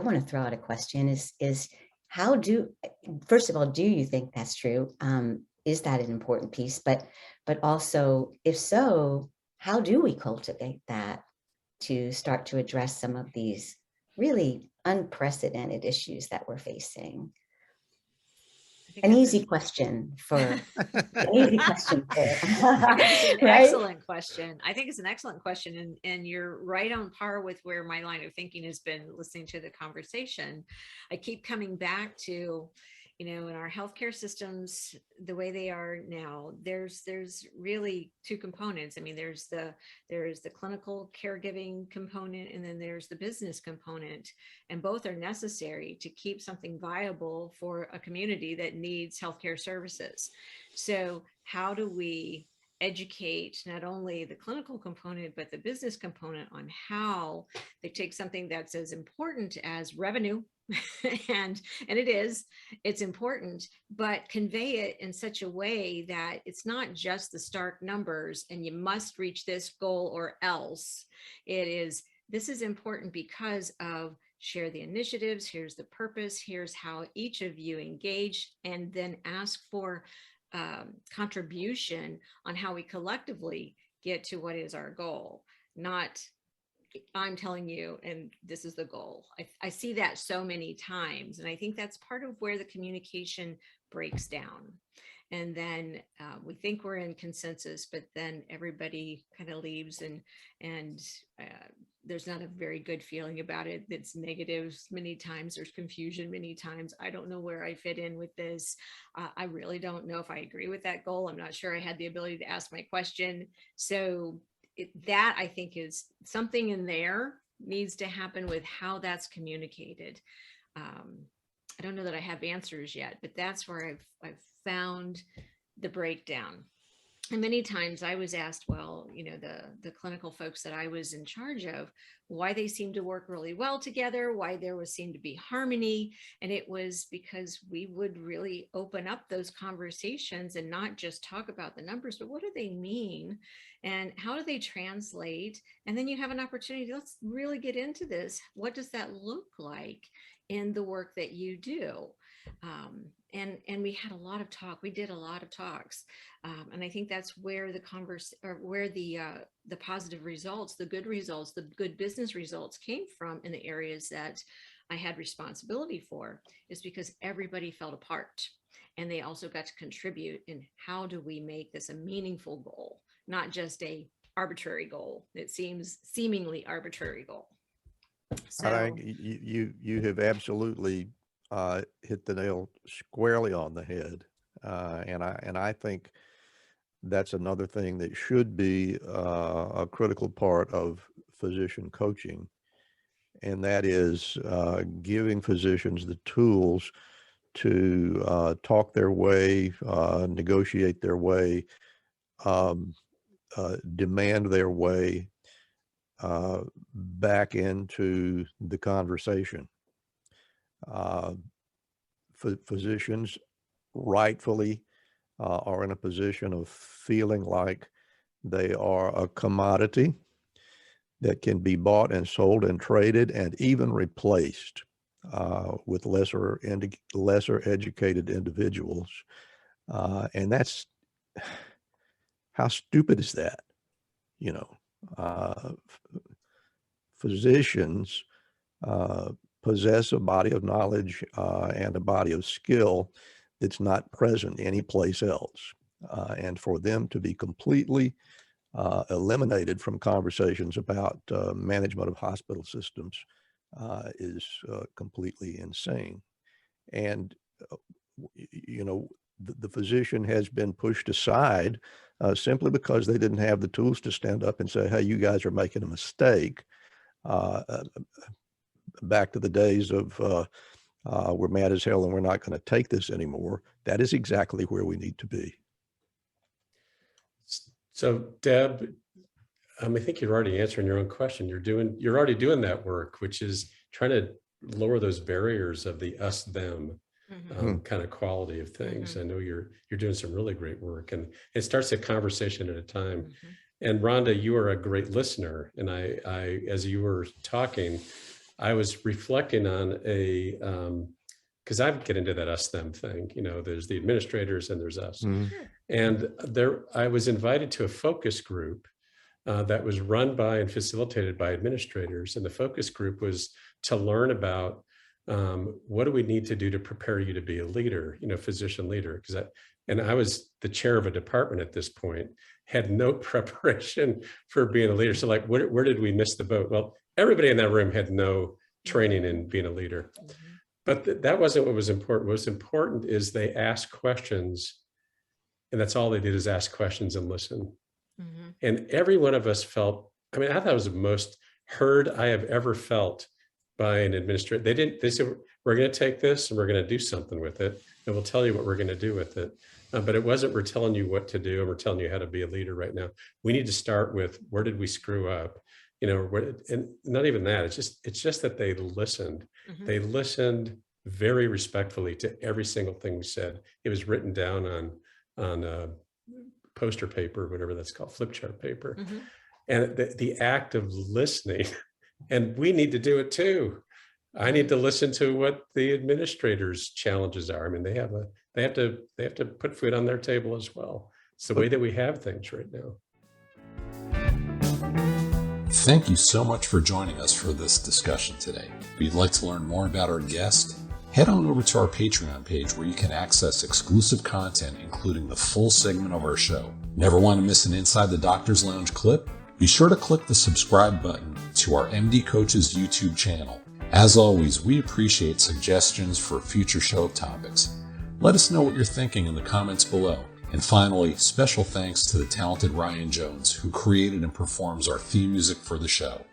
want to throw out a question is how first of all, do you think that's true? Is that an important piece? But also, if so, how do we cultivate that to start to address some of these really unprecedented issues that we're facing? An easy question for an easy question for It's an right? excellent question. I think it's an excellent question, and you're right on par with where my line of thinking has been listening to the conversation. I keep coming back to, in our healthcare systems, the way they are now, there's really two components. I mean, there's the clinical caregiving component, and then there's the business component, and both are necessary to keep something viable for a community that needs healthcare services. So how do we educate not only the clinical component, but the business component on how they take something that's as important as revenue and it's important, but convey it in such a way that it's not just the stark numbers and you must reach this goal or else. This is important because of share the initiatives, here's the purpose, here's how each of you engage, and then ask for contribution on how we collectively get to what is our goal, not I'm telling you, and this is the goal. I see that so many times, and I think that's part of where the communication breaks down. And then we think we're in consensus, but then everybody kind of leaves, and there's not a very good feeling about it. It's negative many times. There's confusion many times. I don't know where I fit in with this. I really don't know if I agree with that goal. I'm not sure I had the ability to ask my question. So that I think is something in there needs to happen with how that's communicated. I don't know that I have answers yet, but that's where I've found the breakdown. And many times I was asked, well, the clinical folks that I was in charge of, why they seemed to work really well together, why there seemed to be harmony. And it was because we would really open up those conversations and not just talk about the numbers, but what do they mean? And how do they translate? And then you have an opportunity, let's really get into this. What does that look like in the work that you do? And we had a lot of talk. We did a lot of talks, and I think that's where the positive results, the good business results came from in the areas that I had responsibility for, is because everybody felt a part, and they also got to contribute in how do we make this a meaningful goal, not just a arbitrary goal. It seems seemingly arbitrary goal. So I think you have absolutely hit the nail squarely on the head, and I think that's another thing that should be a critical part of physician coaching, and that is giving physicians the tools to talk their way, negotiate their way, demand their way back into the conversation. Physicians rightfully are in a position of feeling like they are a commodity that can be bought and sold and traded and even replaced with lesser educated individuals. And that's, how stupid is that? Physicians possess a body of knowledge and a body of skill that's not present anyplace else. And for them to be completely eliminated from conversations about management of hospital systems is completely insane. And, the physician has been pushed aside simply because they didn't have the tools to stand up and say, hey, you guys are making a mistake. Back to the days of we're mad as hell and we're not going to take this anymore. That is exactly where we need to be. So Deb, I think you're already answering your own question. You're already doing that work, which is trying to lower those barriers of the us, them kind of quality of things. I know you're doing some really great work, and it starts a conversation at a time. And Rhonda, you are a great listener. And I as you were talking, I was reflecting on because I get into that us them thing, there's the administrators and there's us. Mhm. Sure. And I was invited to a focus group that was run by and facilitated by administrators. And the focus group was to learn about what do we need to do to prepare you to be a leader, physician leader. And I was the chair of a department at this point, had no preparation for being a leader. So like, where did we miss the boat? Well, everybody in that room had no training in being a leader. But that wasn't what was important. What was important is they asked questions, and that's all they did is ask questions and listen. Mm-hmm. And every one of us felt, I thought it was the most heard I have ever felt by an administrator. They said, we're going to take this and we're going to do something with it. And we'll tell you what we're going to do with it. But it wasn't, we're telling you what to do and we're telling you how to be a leader right now. We need to start with, where did we screw up? And not even that, it's just that they listened. Mm-hmm. They listened very respectfully to every single thing we said. It was written down on poster paper, whatever that's called, flip chart paper. Mm-hmm. And the act of listening, and we need to do it too. I need to listen to what the administrators' challenges are. They have to put food on their table as well. It's the way that we have things right now. Thank you so much for joining us for this discussion today. If you'd like to learn more about our guest, head on over to our Patreon page where you can access exclusive content, including the full segment of our show. Never want to miss an Inside the Doctor's Lounge clip? Be sure to click the subscribe button to our MD Coaches YouTube channel. As always, we appreciate suggestions for future show topics. Let us know what you're thinking in the comments below. And finally, special thanks to the talented Ryan Jones, who created and performs our theme music for the show.